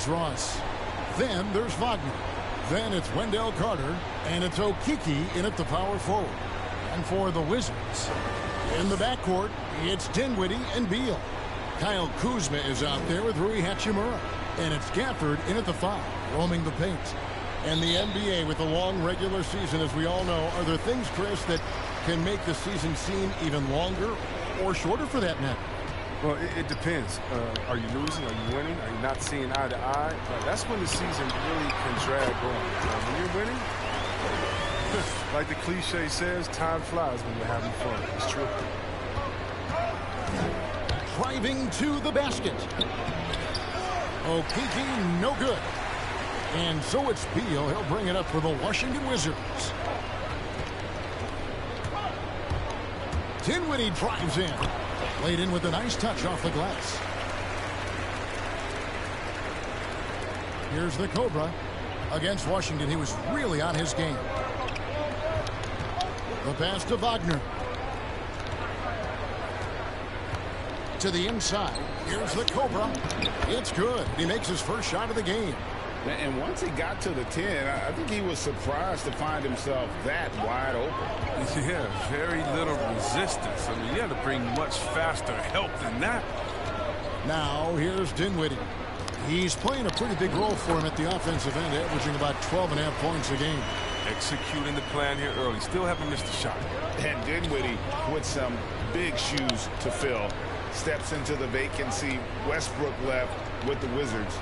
It's Ross. Then there's Wagner. Then it's Wendell Carter. And it's Okeke in at the power forward. And for the Wizards, in the backcourt, it's Dinwiddie and Beal. Kyle Kuzma is out there with Rui Hachimura. And it's Gafford in at the 5, roaming the paint. And the NBA with a long regular season, as we all know, are there things, Chris, that can make the season seem even longer or shorter for that matter? Well, it depends. Are you losing? Are you winning? Are you not seeing eye to eye? That's when the season really can drag on. When you're winning, like the cliche says, time flies when you're having fun. It's true. Driving to the basket. Okeke, no good. And so it's Beal. He'll bring it up for the Washington Wizards. Dinwiddie drives in. Laid in with a nice touch off the glass. Here's the Cobra. Against Washington, he was really on his game. The pass to Wagner. To the inside. Here's the Cobra. It's good. He makes his first shot of the game. And once he got to the 10, I think he was surprised to find himself that wide open. Yeah, very little resistance. I mean, you had to bring much faster help than that. Now, here's Dinwiddie. He's playing a pretty big role for him at the offensive end, averaging about 12.5 points a game. Executing the plan here early. Still haven't missed a shot. And Dinwiddie, with some big shoes to fill, steps into the vacancy. Westbrook left with the Wizards.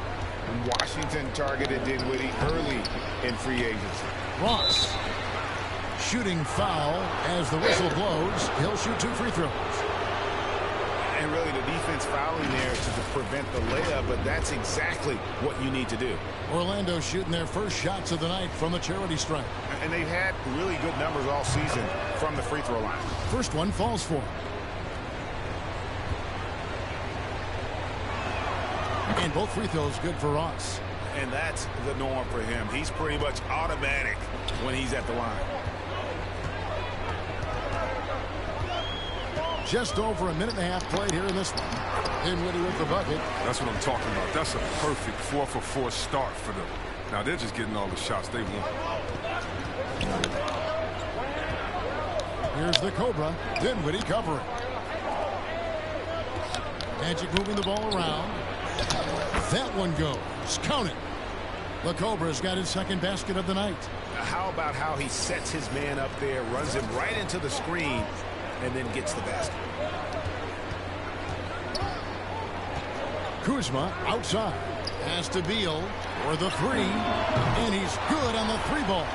Washington targeted Dinwiddie early in free agency. Ross. Shooting foul as the whistle blows. He'll shoot 2 free throws. And really the defense fouling there to prevent the layup, but that's exactly what you need to do. Orlando shooting their first shots of the night from the charity stripe. And they've had really good numbers all season from the free throw line. First one falls for him. And both free throws good for Ross. And that's the norm for him. He's pretty much automatic when he's at the line. Just over a minute and a half played here in this one. Dinwiddie with the bucket. That's what I'm talking about. That's a perfect 4-for-4 start for them. Now they're just getting all the shots they want. Here's the Cobra. Dinwiddie covering. Magic moving the ball around. That one goes. Count it. The Cobra's got his second basket of the night. How about how he sets his man up there, runs him right into the screen, and then gets the basket. Kuzma outside. Pass to Beal for the 3. And he's good on the 3-ball.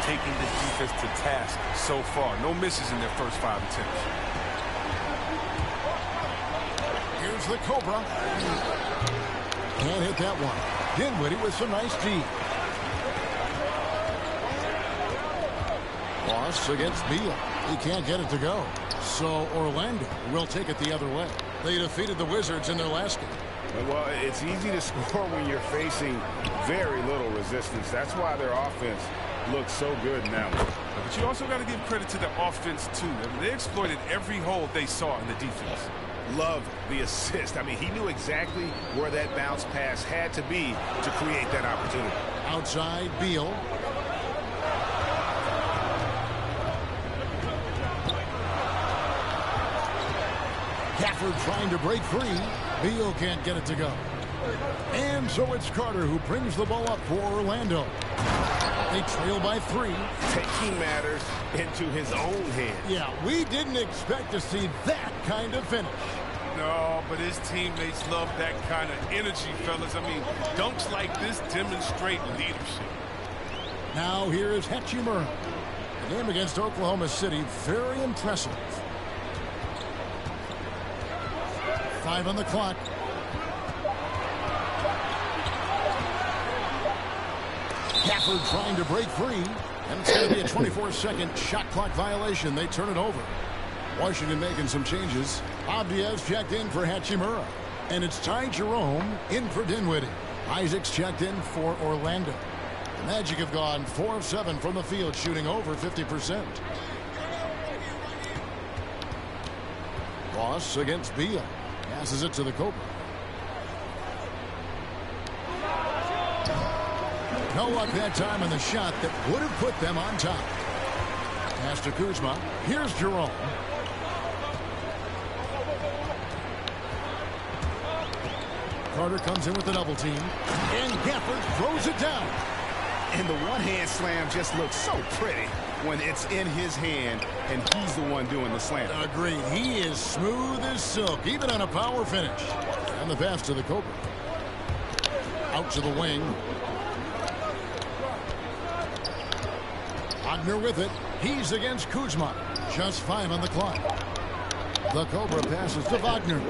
Taking this defense to task so far. No misses in their first 5 attempts. Here's the Cobra. Can't hit that one. Dinwiddie with some nice D. Ross against Beal. He can't get it to go. So Orlando will take it the other way. They defeated the Wizards in their last game. Well, it's easy to score when you're facing very little resistance. That's why their offense looks so good now. But you also got to give credit to the offense, too. I mean, they exploited every hole they saw in the defense. Love the assist. I mean, he knew exactly where that bounce pass had to be to create that opportunity. Outside, Beal. Gafford trying to break free. Beal can't get it to go. And so it's Carter who brings the ball up for Orlando. They trail by 3. Taking matters into his own hands. Yeah, we didn't expect to see that kind of finish. No, but his teammates love that kind of energy, fellas. I mean, dunks like this demonstrate leadership. Now here is Hachimura. The game against Oklahoma City, very impressive. 5 on the clock. Gafford trying to break free. And it's going to be a 24-second shot clock violation. They turn it over. Washington making some changes. Abdias checked in for Hachimura. And it's Ty Jerome in for Dinwiddie. Isaacs checked in for Orlando. The Magic have gone 4 of 7 from the field, shooting over 50%. Ross against Beal. Passes it to the Cobra. No luck that time on the shot that would have put them on top. Pass to Kuzma. Here's Jerome. Carter comes in with the double team. And Gafford throws it down. And the one-hand slam just looks so pretty when it's in his hand and he's the one doing the slam. Agreed. He is smooth as silk, even on a power finish. And the pass to the Cobra. Out to the wing. Wagner with it. He's against Kuzma. Just 5 on the clock. The Cobra passes to Wagner.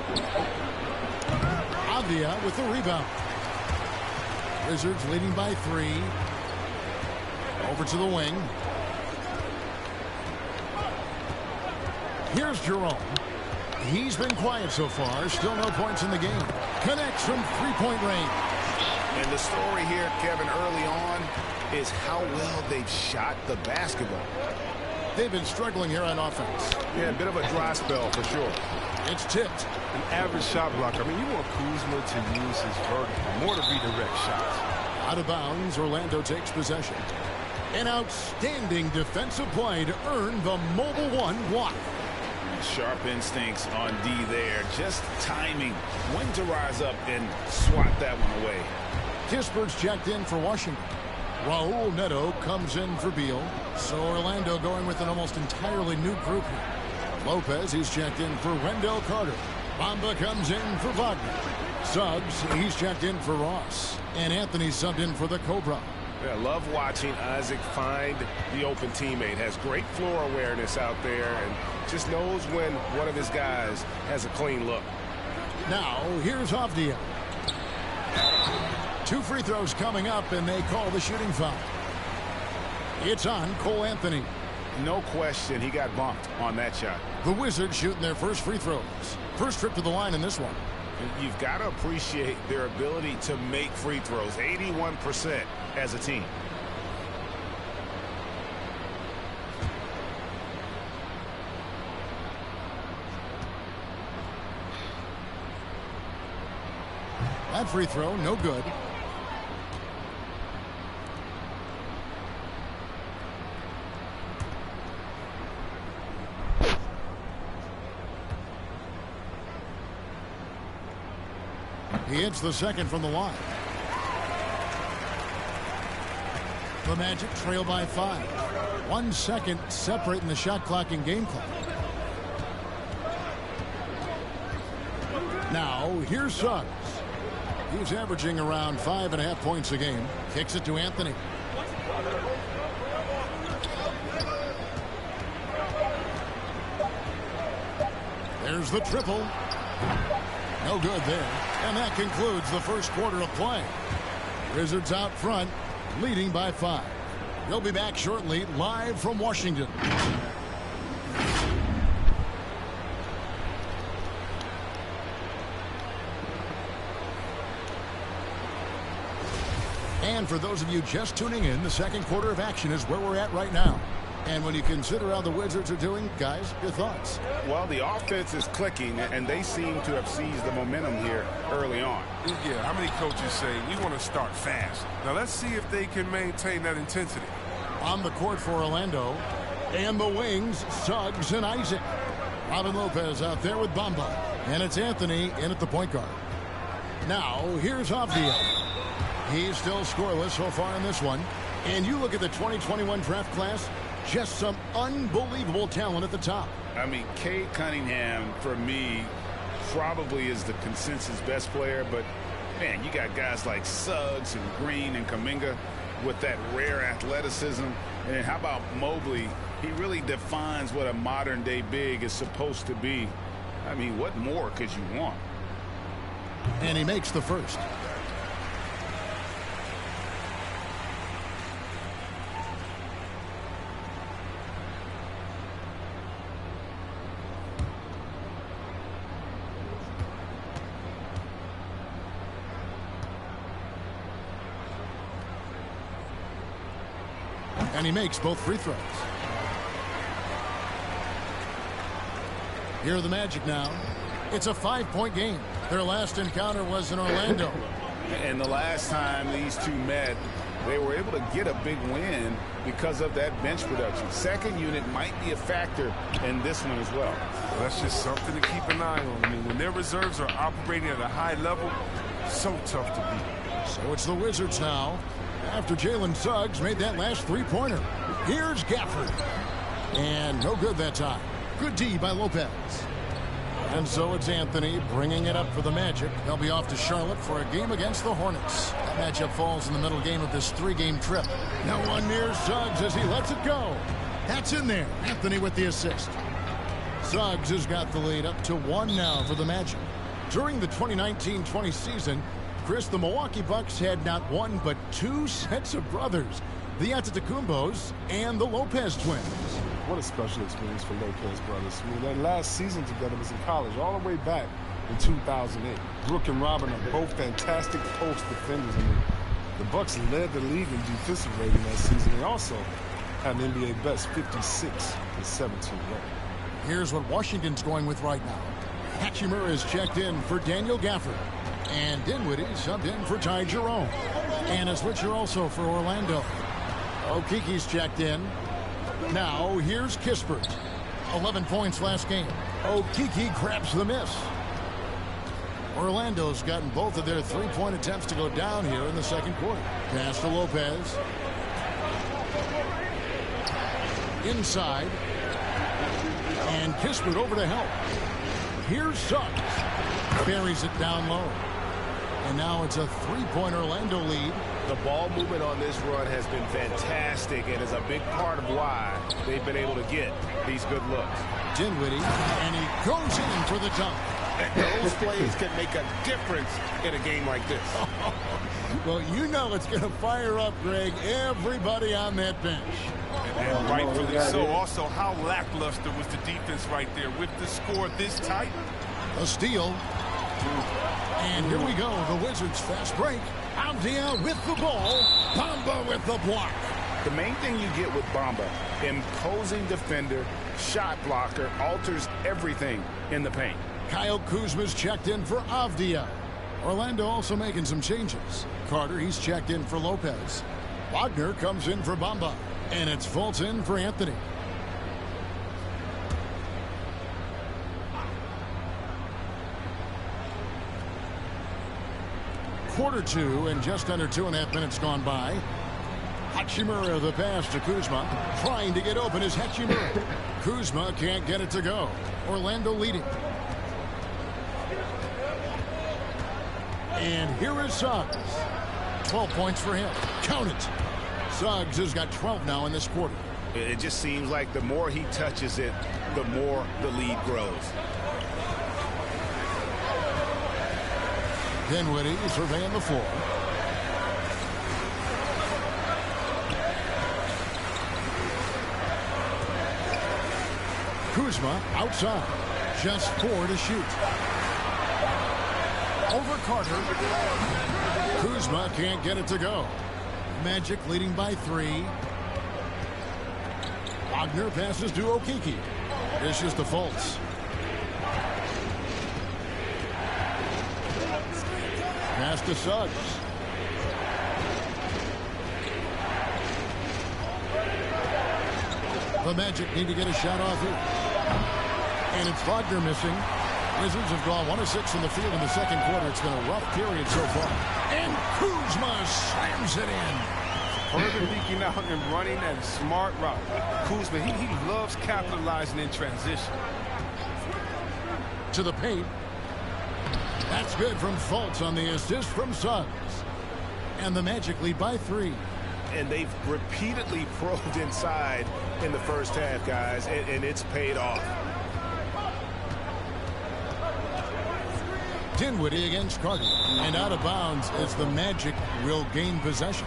Avdia with the rebound. Wizards leading by 3. Over to the wing. Here's Jerome. He's been quiet so far. Still no points in the game. Connects from 3-point range. And the story here, Kevin, early on is how well they've shot the basketball. They've been struggling here on offense. Yeah, a bit of a dry spell for sure. It's tipped. An average shot blocker. I mean, you want Kuzma to use his vertical more to redirect shots. Out of bounds, Orlando takes possession. An outstanding defensive play to earn the Mobile One block. Sharp instincts on D there. Just timing when to rise up and swat that one away. Kispert's checked in for Washington. Raul Neto comes in for Beal. So Orlando going with an almost entirely new group here. Lopez, he's checked in for Wendell Carter. Bamba comes in for Wagner. Suggs, he's checked in for Ross. And Anthony subbed in for the Cobra. I love watching Isaac find the open teammate. Has great floor awareness out there and just knows when one of his guys has a clean look. Now, here's Avdia. 2 free throws coming up, and they call the shooting foul. It's on Cole Anthony. No question he got bumped on that shot. The Wizards shooting their first free throws. First trip to the line in this one. You've got to appreciate their ability to make free throws. 81% as a team. That free throw, no good. He hits the second from the line. The Magic trail by 5. 1 second separating the shot clock and game clock. Now, here's Suggs. He's averaging around 5.5 points a game. Kicks it to Anthony. There's the triple. No good there. And that concludes the first quarter of play. Wizards out front, leading by 5. We'll be back shortly, live from Washington. And for those of you just tuning in, the second quarter of action is where we're at right now. And when you consider how the Wizards are doing, guys, your thoughts? Well, the offense is clicking, and they seem to have seized the momentum here early on. Yeah, how many coaches say we want to start fast? Now let's see if they can maintain that intensity. On the court for Orlando, and the wings, Suggs and Isaac. Robin Lopez out there with Bamba, and it's Anthony in at the point guard. Now, here's Avdia. He's still scoreless so far in this one. And you look at the 2021 draft class, just some unbelievable talent at the top. I mean, Cade Cunningham, for me, probably is the consensus best player. But, man, you got guys like Suggs and Green and Kuminga with that rare athleticism. And how about Mobley? He really defines what a modern-day big is supposed to be. I mean, what more could you want? And he makes the first. And he makes both free throws. Here are the Magic now. It's a 5-point game. Their last encounter was in Orlando. And the last time these two met, they were able to get a big win because of that bench production. Second unit might be a factor in this one as well. That's just something to keep an eye on. I mean, when their reserves are operating at a high level, so tough to beat. So it's the Wizards now after Jalen Suggs made that last three-pointer. Here's Gafford. And no good that time. Good D by Lopez. And so it's Anthony bringing it up for the Magic. They'll be off to Charlotte for a game against the Hornets. That matchup falls in the middle game of this three-game trip. Now one near Suggs as he lets it go. That's in there. Anthony with the assist. Suggs has got the lead up to 1 now for the Magic. During the 2019-20 season, Chris, the Milwaukee Bucks had not one but 2 sets of brothers. The Antetokounmpos and the Lopez twins. What a special experience for Lopez brothers. I mean, their last season together was in college, all the way back in 2008. Brooke and Robin are both fantastic post defenders. I mean, the Bucks led the league in defensive rating that season. They also had an NBA best 56-17 record. Here's what Washington's going with right now. Hachimura is checked in for Daniel Gafford. And Dinwiddie subbed in for Ty Jerome. And a switcher also for Orlando. Okiki's checked in. Now, here's Kispert. 11 points last game. Okiki grabs the miss. Orlando's gotten both of their three-point attempts to go down here in the second quarter. Pass to Lopez. Inside. And Kispert over to help. Here's Suggs. Buries it down low. And now it's a three-point Orlando lead. The ball movement on this run has been fantastic and is a big part of why they've been able to get these good looks. Dinwiddie, and he goes in for the dunk. Those plays can make a difference in a game like this. Well, you know it's going to fire up, Greg, everybody on that bench. And rightfully so. Also, how lackluster was the defense right there with the score this tight? A steal. And here we go, the Wizards fast break. Avdia with the ball. Bamba with the block. The main thing you get with Bamba, imposing defender, shot blocker, alters everything in the paint. Kyle Kuzma's checked in for Avdia. Orlando also making some changes. Carter, he's checked in for Lopez. Wagner comes in for Bamba. And it's Fultz in for Anthony. Quarter 2 and just under 2.5 minutes gone by. Hachimura the pass to Kuzma. Trying to get open is Hachimura. Kuzma can't get it to go. Orlando leading. And here is Suggs. 12 points for him. Count it. Suggs has got 12 now in this quarter. It just seems like the more he touches it, the more the lead grows. Dinwiddie surveying the floor. Kuzma outside. Just 4 to shoot. Over Carter. Kuzma can't get it to go. Magic leading by 3. Wagner passes to Okiki. This is the Fultz. Pass to Suggs. The Magic need to get a shot off here. And it's Wagner missing. Wizards have gone 1 of 6 in the field in the second quarter. It's been a rough period so far. And Kuzma slams it in. Further leaking out and running that smart route. Kuzma, he loves capitalizing in transition. To the paint. That's good from Fultz on the assist from Suggs. And the Magic lead by 3. And they've repeatedly probed inside in the first half, guys, and it's paid off. Dinwiddie against Carter. And out of bounds as the Magic will gain possession.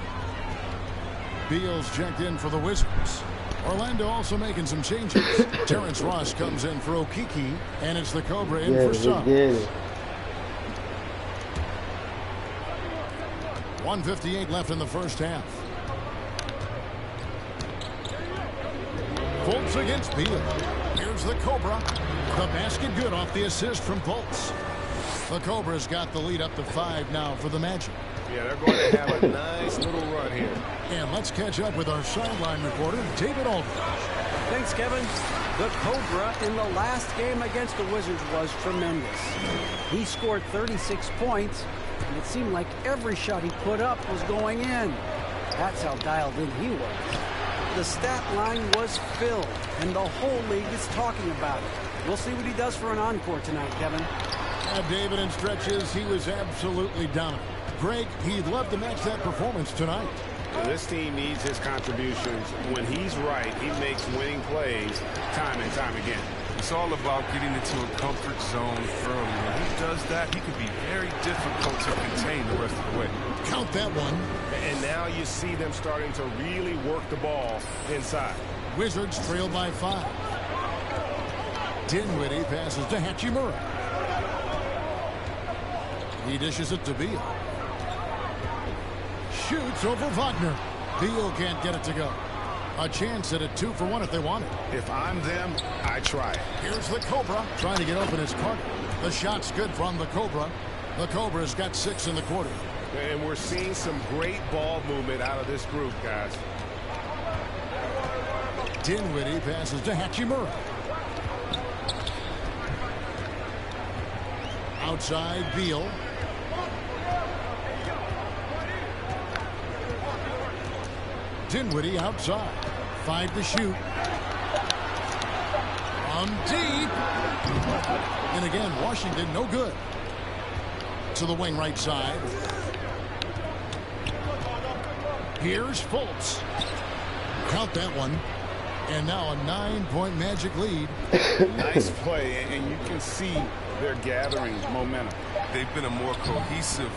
Beal's checked in for the Wizards. Orlando also making some changes. Terrence Ross comes in for Okiki, and it's the Cobra in for Suggs. 1:58 left in the first half. Fultz against Beal. Here's the Cobra. The basket good off the assist from Fultz. The Cobra's got the lead up to 5 now for the Magic. Yeah, they're going to have a nice little run here. And let's catch up with our sideline reporter, David Aldridge. Thanks, Kevin. The Cobra in the last game against the Wizards was tremendous. He scored 36 points, and it seemed like every shot he put up was going in. That's how dialed in he was. The stat line was filled, and the whole league is talking about it. We'll see what he does for an encore tonight, Kevin. David, in stretches, he was absolutely dominant. Greg, he'd love to match that performance tonight. This team needs his contributions. When he's right, he makes winning plays time and time again. It's all about getting into a comfort zone early. When he does that, he can be very difficult to contain the rest of the way. Count that one. And now you see them starting to really work the ball inside. Wizards trail by 5. Dinwiddie passes to Hachimura. He dishes it to Beal. Shoots over Wagner. Beal can't get it to go. A chance at a 2-for-1 if they want it. If I'm them, I try it. Here's the Cobra trying to get open his Carter. The shot's good from the Cobra. The Cobra's got 6 in the quarter. And we're seeing some great ball movement out of this group, guys. Dinwiddie passes to Hachimura. Outside Beal. Dinwiddie outside. 5 to shoot. From deep. And again, Washington no good. To the wing right side. Here's Fultz. Count that one. And now a 9-point Magic lead. Nice play, and you can see they're gathering momentum. They've been a more cohesive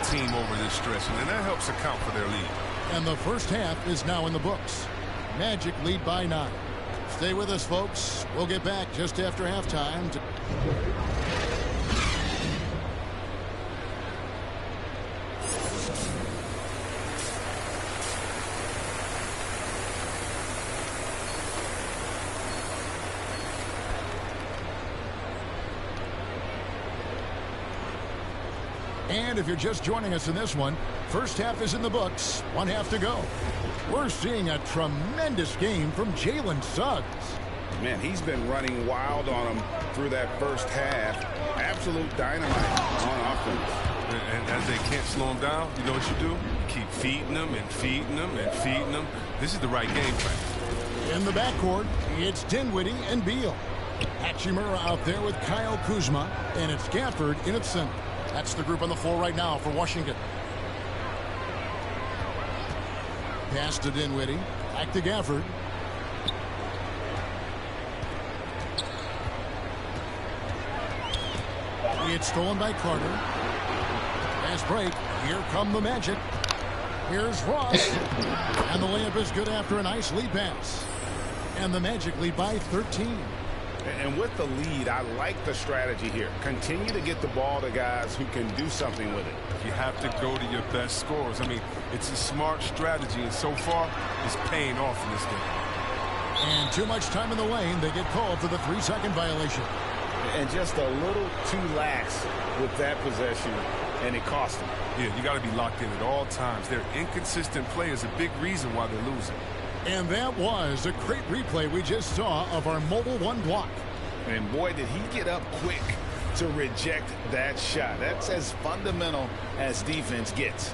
team over this stretch, and that helps account for their lead. And the first half is now in the books. Magic lead by 9. Stay with us, folks. We'll get back just after halftime. And if you're just joining us in this one, first half is in the books. 1 half to go. We're seeing a tremendous game from Jalen Suggs. Man, he's been running wild on them through that first half. Absolute dynamite on offense. And as they can't slow him down, you know what you do? You keep feeding them and feeding them and feeding them. This is the right game plan. In the backcourt, it's Dinwiddie and Beal. Hachimura out there with Kyle Kuzma, and it's Gafford in its center. That's the group on the floor right now for Washington. Pass to Dinwiddie. Back to Gafford. It's stolen by Carter. Fast break. Here come the Magic. Here's Ross. And the layup is good after a nice lead pass. And the Magic lead by 13. And with the lead, I like the strategy here. Continue to get the ball to guys who can do something with it. You have to go to your best scorers. I mean, it's a smart strategy, and so far, it's paying off in this game. And too much time in the lane. They get called for the 3-second violation. And just a little too lax with that possession, and it cost them. Yeah, you got to be locked in at all times. Their inconsistent play is a big reason why they're losing. And that was a great replay we just saw of our Mobile One block. And boy, did he get up quick to reject that shot. That's as fundamental as defense gets.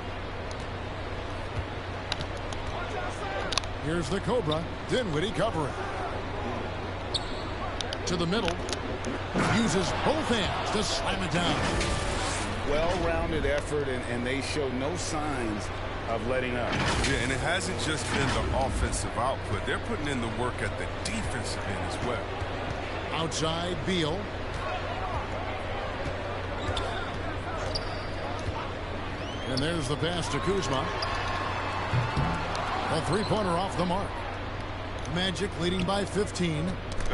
Here's the Cobra. Dinwiddie covering. To the middle. Uses both hands to slam it down. Well-rounded effort, and they show no signs of letting up. Yeah, and it hasn't just been the offensive output. They're putting in the work at the defensive end as well. Outside Beal. And there's the pass to Kuzma. A 3-pointer off the mark. Magic leading by 15.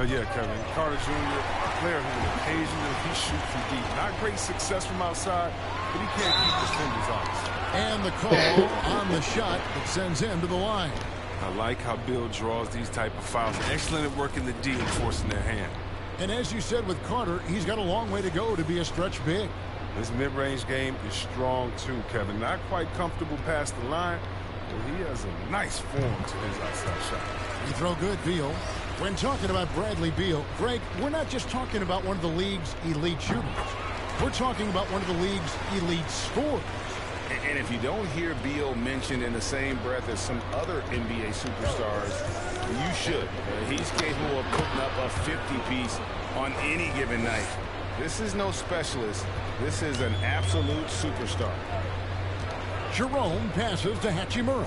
Yeah, Kevin. Carter Jr., a player who will occasionally shoot from deep. Not great success from outside, but he can't keep defenders honest. And the call on the shot that sends him to the line. I like how Bill draws these type of fouls. Excellent at working the D and forcing their hand. And as you said with Carter, he's got a long way to go to be a stretch big. His mid-range game is strong too, Kevin. Not quite comfortable past the line, but he has a nice form to his outside shot. You throw good, Beal. When talking about Bradley Beal, Greg, we're not just talking about one of the league's elite shooters. We're talking about one of the league's elite scorers. And if you don't hear Beal mentioned in the same breath as some other NBA superstars, you should. He's capable of putting up a 50-piece on any given night. This is no specialist. This is an absolute superstar. Jerome passes to Hachimura.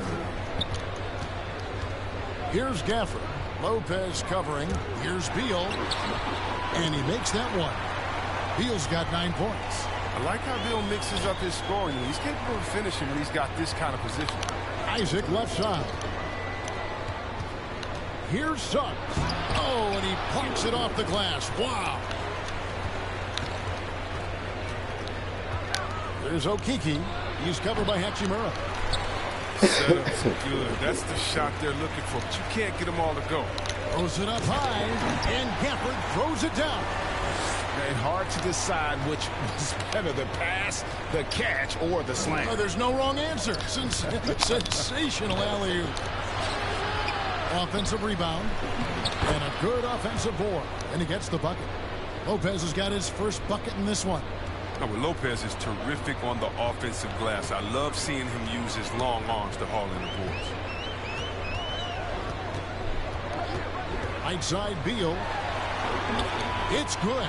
Here's Gafford. Lopez covering. Here's Beal. And he makes that one. Beal's got 9 points. I like how Beal mixes up his scoring. He's capable of finishing when he's got this kind of position. Isaac left side. Here's Suggs. Oh, and he punks it off the glass. Wow. There's Okiki. He's covered by Hachimura. Setup's good. That's the shot they're looking for, but you can't get them all to go. Throws it up high, and Gafford throws it down. And hard to decide which was better, the pass, the catch, or the slam. Oh, there's no wrong answer. Sensational alley-oop. Offensive rebound, and a good offensive board, and he gets the bucket. Lopez has got his first bucket in this one. Lopez is terrific on the offensive glass. I love seeing him use his long arms to haul in the boards. Right side, Beal. It's good.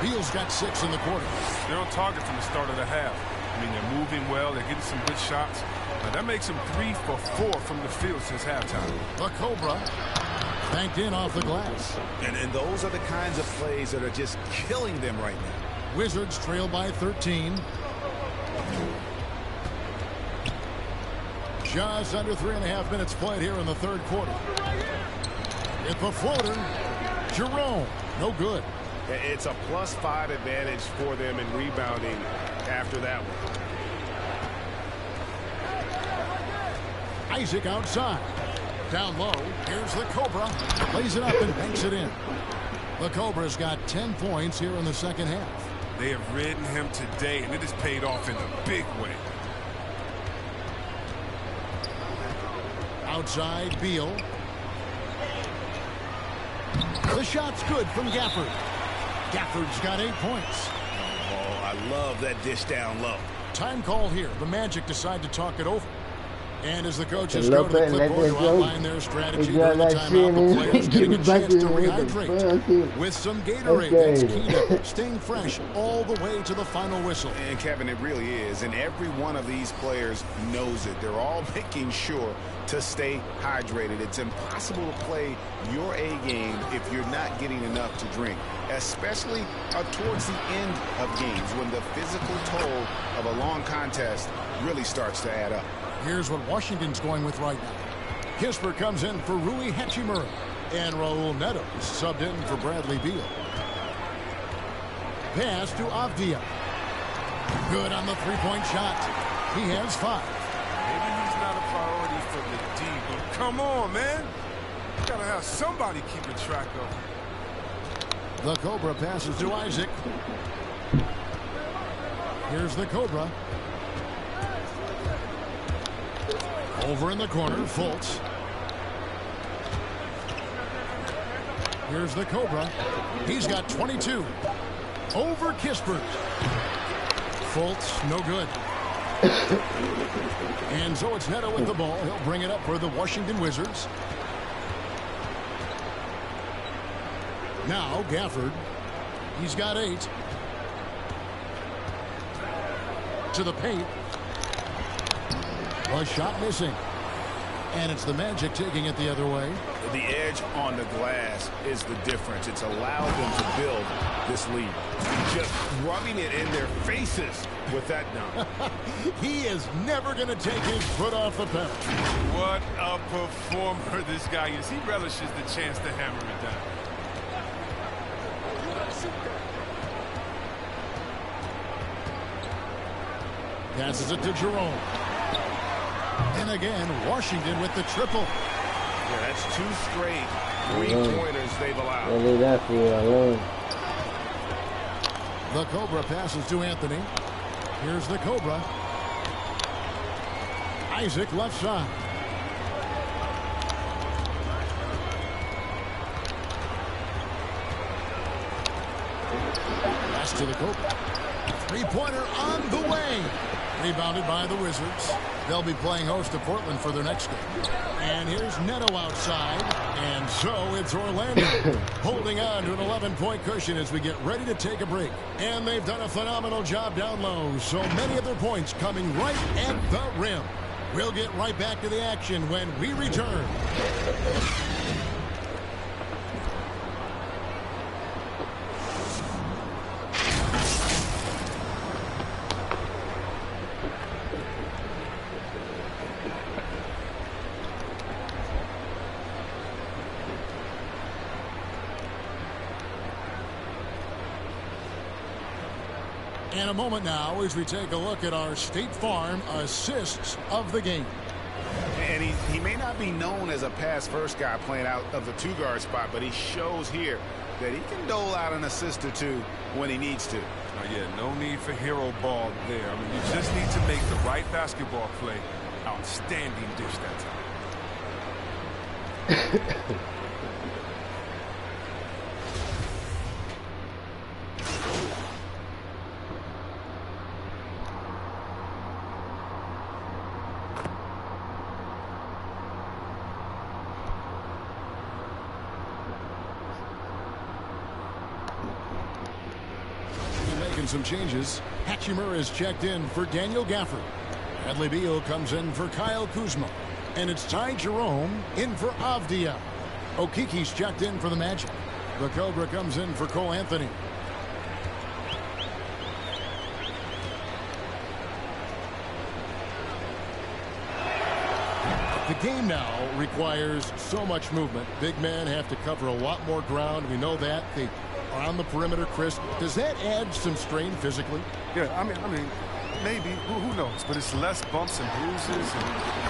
Beal's got 6 in the quarter. They're on target from the start of the half. I mean, they're moving well. They're getting some good shots. That makes them 3 for 4 from the field since halftime. The Cobra banked in off the glass. And those are the kinds of plays that are just killing them right now. Wizards trail by 13. Just under 3.5 minutes played here in the third quarter. It's a floater. Jerome, no good. It's a +5 advantage for them in rebounding after that one. Isaac outside. Down low. Here's the Cobra. Lays it up and banks it in. The Cobra's got 10 points here in the second half. They have ridden him today, and it has paid off in a big way. Outside, Beal. The shot's good from Gafford. Gafford's got 8 points. Oh, I love that dish down low. Time call here. The Magic decide to talk it over. And as the coaches go to the clipboard to outline their strategy during the timeout, the players getting a chance to rehydrate with some Gatorade. That's key to staying fresh all the way to the final whistle. And Kevin, it really is. And every one of these players knows it. They're all making sure to stay hydrated. It's impossible to play your A game if you're not getting enough to drink, especially towards the end of games when the physical toll of a long contest really starts to add up. Here's what Washington's going with right now. Kispert comes in for Rui Hachimura, and Raul Neto is subbed in for Bradley Beal. Pass to Avdia. Good on the three-point shot. He has 5. Maybe he's not a priority for the D, but come on, man. You gotta have somebody keeping track of him. The Cobra passes to Isaac. Here's the Cobra. Over in the corner, Fultz. Here's the Cobra. He's got 22. Over Kispert. Fultz, no good. And so it's Neto with the ball. He'll bring it up for the Washington Wizards. Now Gafford. He's got 8. To the paint. A shot missing. And it's the Magic taking it the other way. The edge on the glass is the difference. It's allowed them to build this lead. Just rubbing it in their faces with that dunk. He is never going to take his foot off the pedal. What a performer this guy is. He relishes the chance to hammer it down. Passes it to Jerome. And again, Washington with the triple. Yeah, that's 2 straight 3-pointers they've allowed. Leave that for you alone. The Cobra passes to Anthony. Here's the Cobra. Isaac left side. Pass to the Cobra. Three-pointer on the way. Rebounded by the Wizards. They'll be playing host to Portland for their next game. And here's Neto outside. And so it's Orlando holding on to an 11-point cushion as we get ready to take a break. And they've done a phenomenal job down low. So many of their points coming right at the rim. We'll get right back to the action when we return. In a moment now as we take a look at our State Farm assists of the game. And he may not be known as a pass-first guy playing out of the two-guard spot, but he shows here that he can dole out an assist or two when he needs to. Yeah, no need for hero ball there. I mean, you just need to make the right basketball play. Outstanding dish that time. Some changes. Hachimura is checked in for Daniel Gafford. Bradley Beal comes in for Kyle Kuzma. And it's Ty Jerome in for Avdia. Okiki's checked in for the Magic. The Cobra comes in for Cole Anthony. The game now requires so much movement. Big men have to cover a lot more ground. We know that. They on the perimeter, Chris. Does that add some strain physically? Yeah, I mean, maybe. Who knows? But it's less bumps and bruises,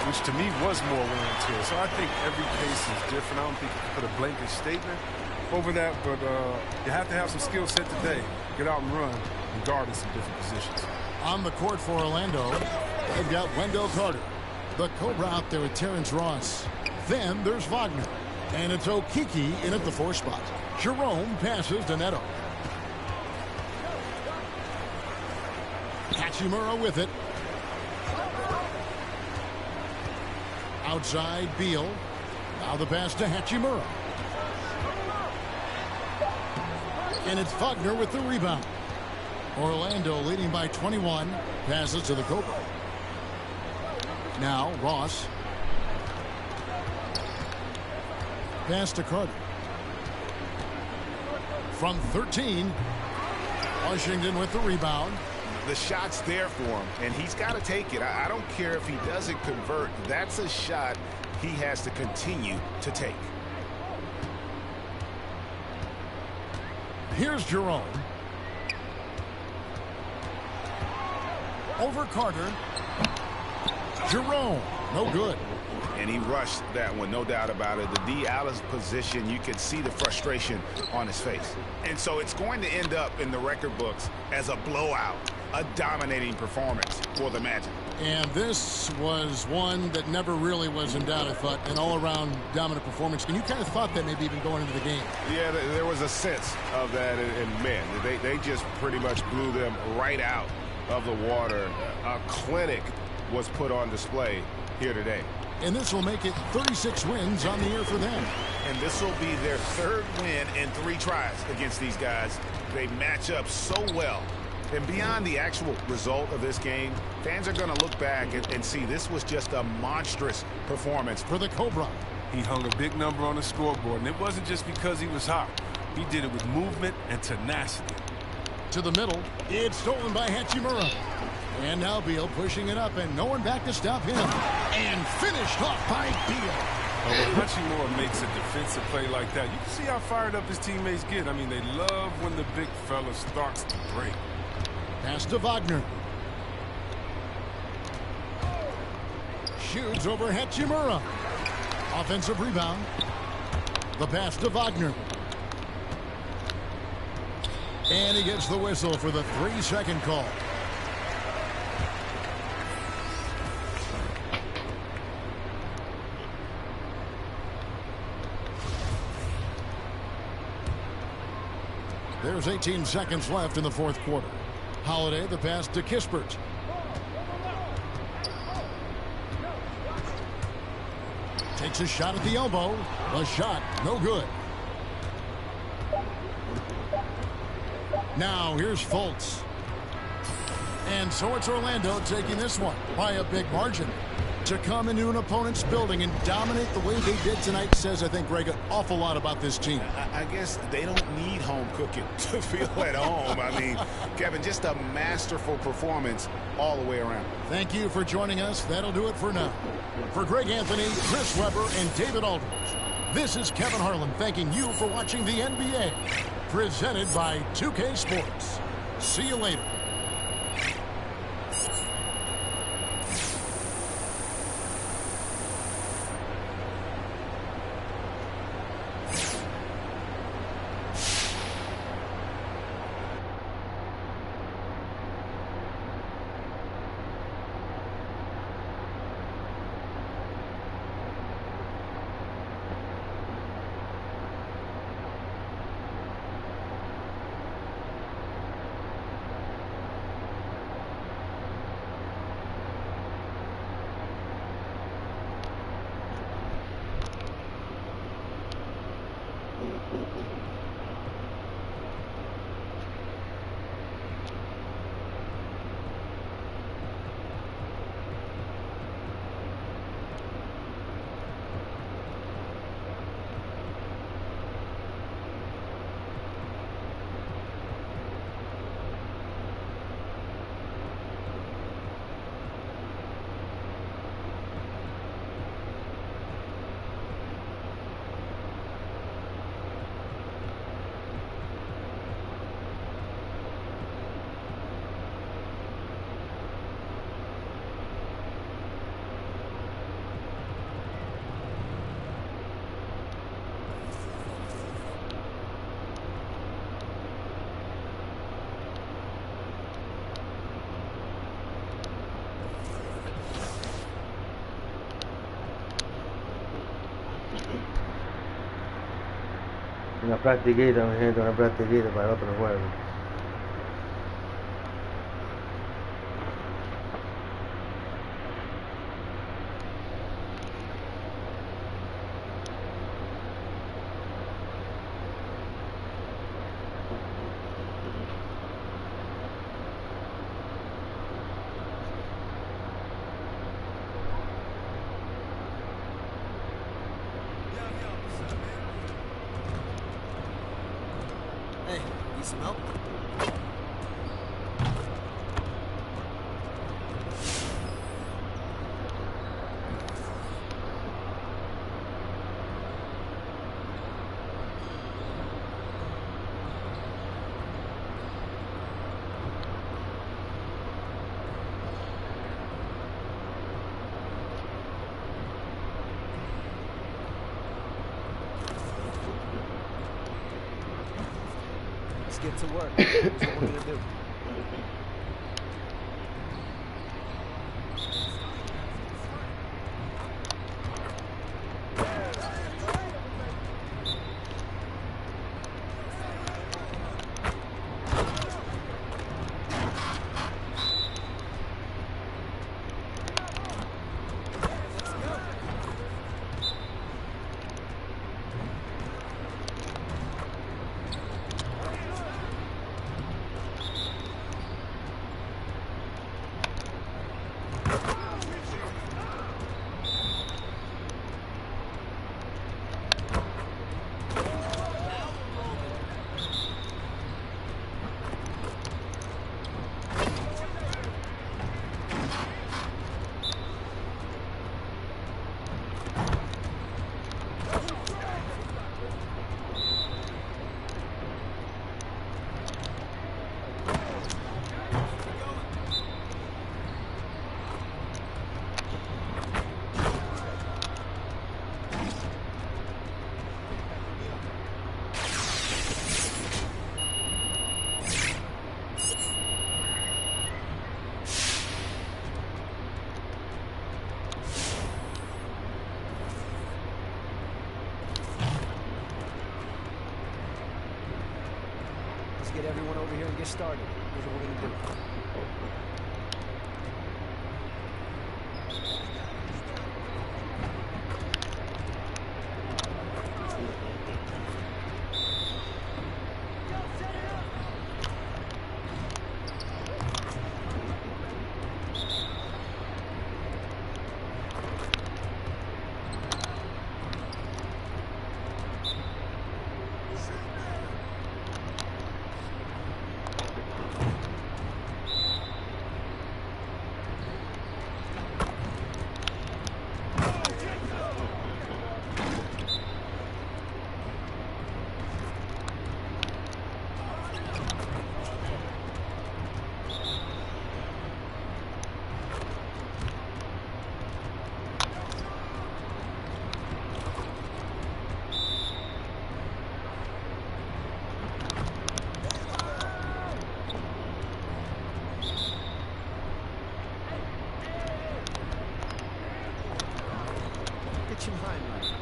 which to me was more wear and tear. So I think every case is different. I don't think you can put a blanket statement over that, but you have to have some skill set today. Get out and run and guard in some different positions. On the court for Orlando, they've got Wendell Carter. The Cobra out there with Terrence Ross. Then there's Wagner. And it's Okiki in at the 4 spot. Jerome passes to Neto. Hachimura with it. Outside Beal. Now the pass to Hachimura. And it's Wagner with the rebound. Orlando leading by 21. Passes to the Cobra. Now Ross. Pass to Carter. From 13. Washington with the rebound. The shot's there for him, and he's got to take it. I don't care if he doesn't convert. That's a shot he has to continue to take. Here's Jerome. Over Carter. Jerome. No good. And he rushed that one, no doubt about it. The D out of position, you could see the frustration on his face. And so it's going to end up in the record books as a blowout, a dominating performance for the Magic. And this was one that never really was in doubt, I thought, an all-around dominant performance. And you kind of thought that maybe even going into the game. Yeah, there was a sense of that, and man, they just pretty much blew them right out of the water. A clinic was put on display here today. And this will make it 36 wins on the year for them. And this will be their 3rd win in 3 tries against these guys. They match up so well. And beyond the actual result of this game, fans are going to look back and see this was just a monstrous performance for the Cobra. He hung a big number on the scoreboard, and it wasn't just because he was hot. He did it with movement and tenacity. To the middle, it's stolen by Hachimura. And now Beal pushing it up, and no one back to stop him. And finished off by Beal. When Hachimura makes a defensive play like that, you can see how fired up his teammates get. I mean, they love when the big fella starts to break. Pass to Wagner. Shoots over Hachimura. Offensive rebound. The pass to Wagner. And he gets the whistle for the 3-second call. There's 18 seconds left in the fourth quarter. Holiday, the pass to Kispert. Takes a shot at the elbow. A shot, no good. Now here's Fultz. And so it's Orlando taking this one by a big margin. To come into an opponent's building and dominate the way they did tonight says, I think, Greg, an awful lot about this team. I guess they don't need home cooking to feel at home. I mean, Kevin, just a masterful performance all the way around. Thank you for joining us. That'll do it for now. For Greg Anthony, Chris Webber, and David Aldridge, this is Kevin Harlan thanking you for watching the NBA, presented by 2K Sports. See you later. Una practiquita, mi gente, una practiquita para el otro juego. Hey, need some help? Let's get to work. That's what we're gonna do. get everyone over here and get started. Here's what we're going to do. Get your mind right.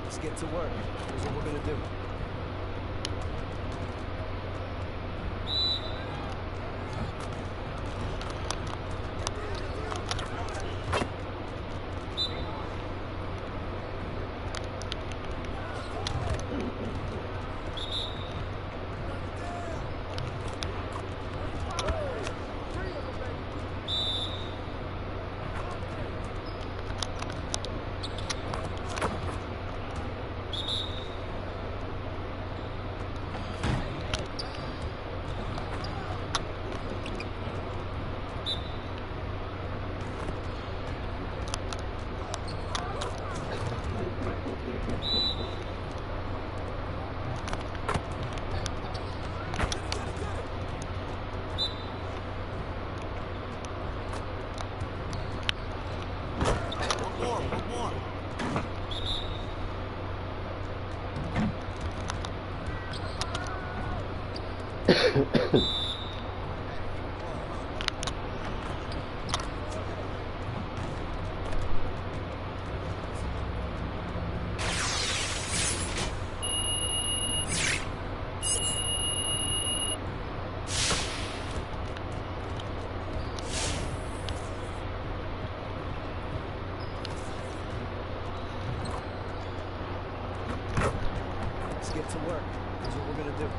Let's get to work. Here's what we're going to do. Let's get to work. Here's what we're going to do.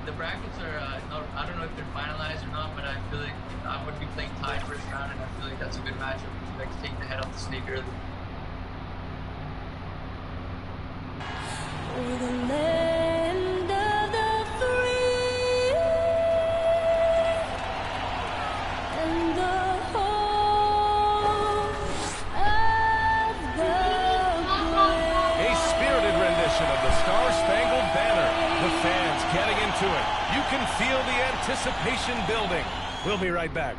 the brackets are, I don't know if they're finalized or not, but I feel like I would be playing tie first round, and I feel like that's a good matchup. If you like to take the head off the snake early. The land of the free and the home of the brave. A spirited rendition of the Star-Spangled Banner. The fans getting into it. You can feel the anticipation building. We'll be right back.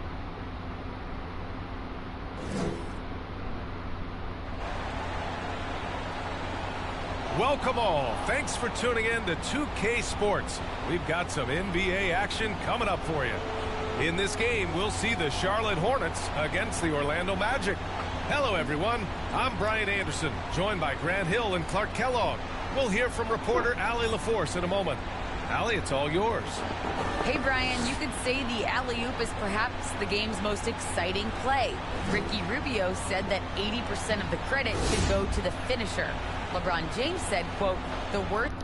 Welcome all. Thanks for tuning in to 2K Sports. We've got some NBA action coming up for you. In this game, we'll see the Charlotte Hornets against the Orlando Magic. Hello, everyone. I'm Brian Anderson, joined by Grant Hill and Clark Kellogg. We'll hear from reporter Allie LaForce in a moment. Allie, it's all yours. Hey, Brian, you could say the alley-oop is perhaps the game's most exciting play. Ricky Rubio said that 80% of the credit should go to the finisher. LeBron James said, quote, the worst...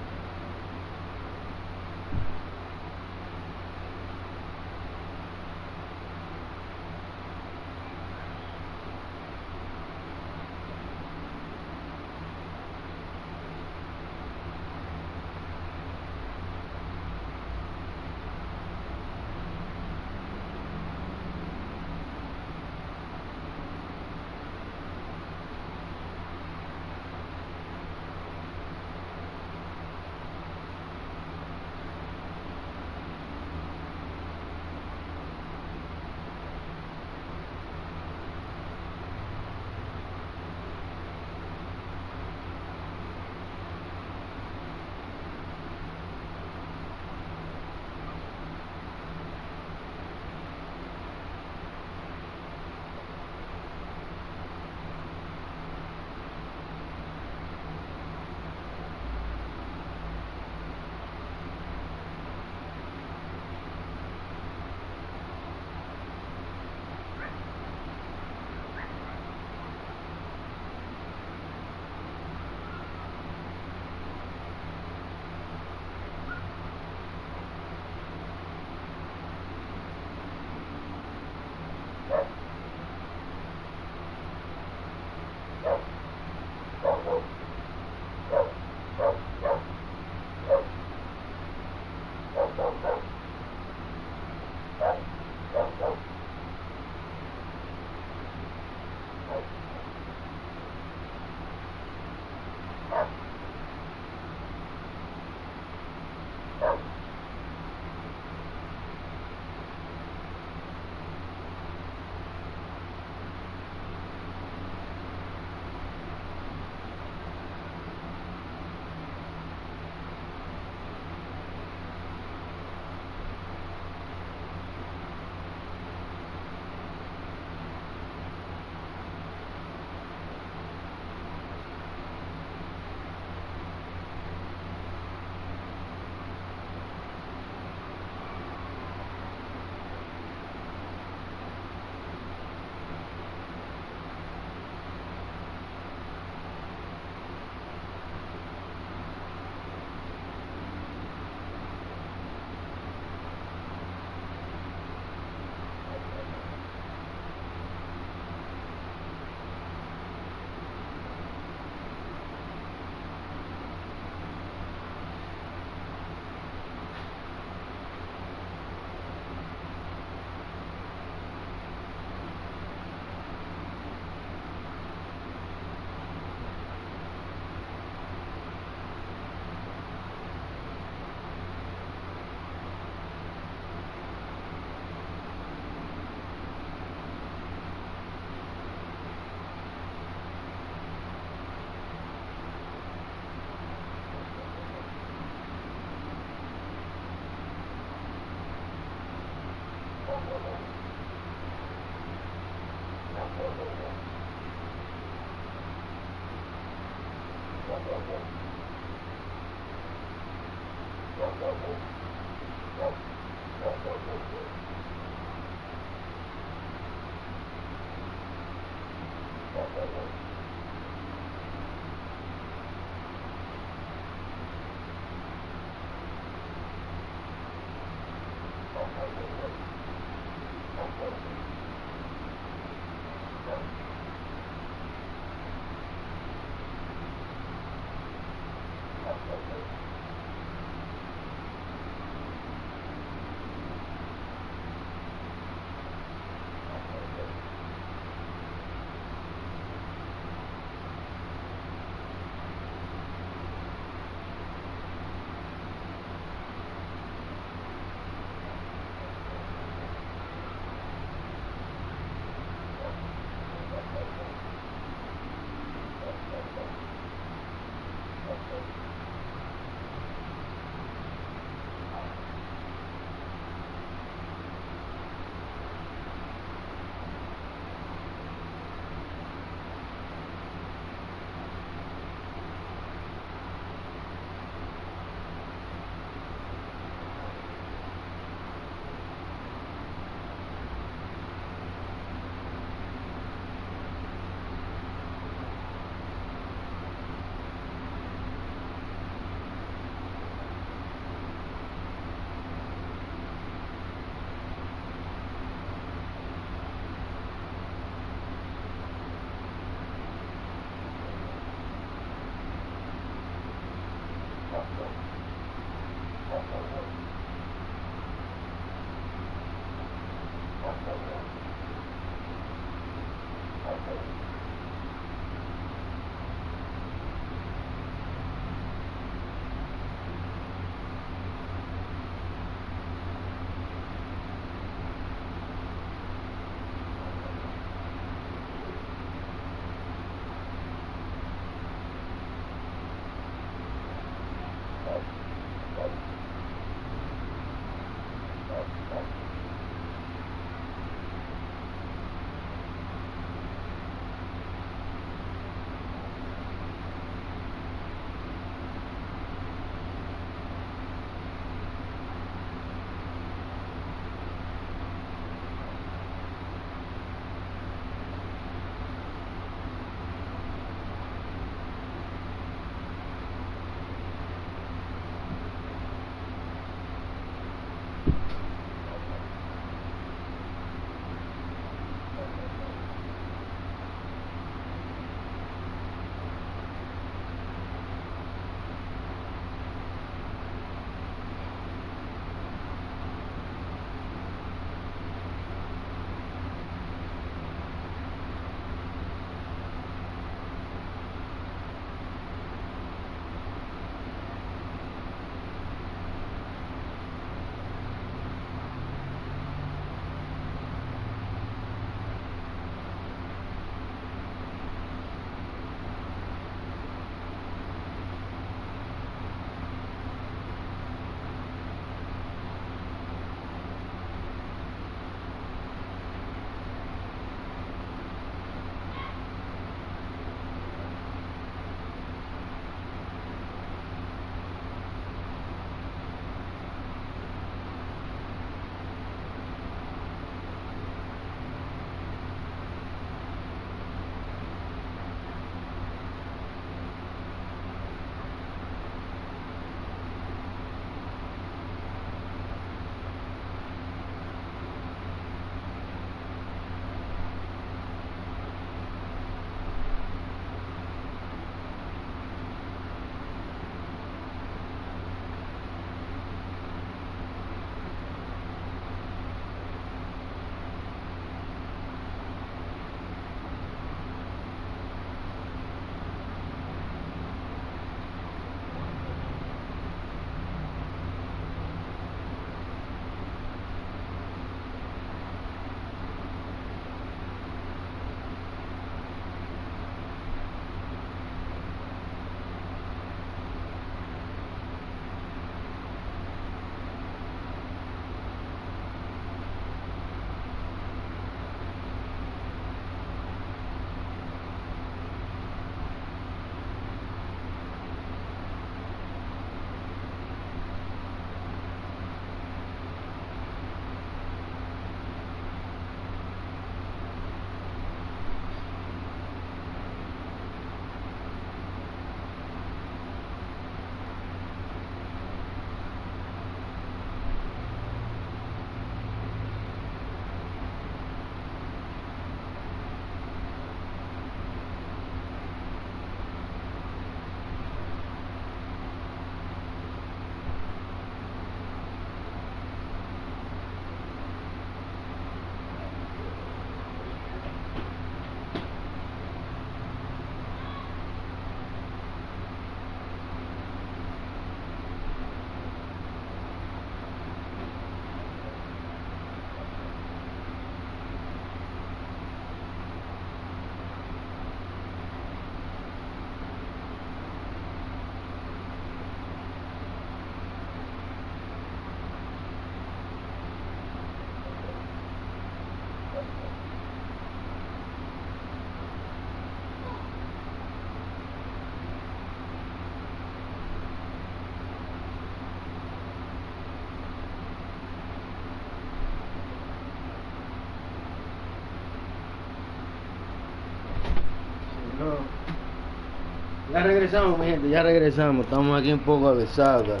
Ya regresamos, mi gente, ya regresamos. Estamos aquí un poco avesados,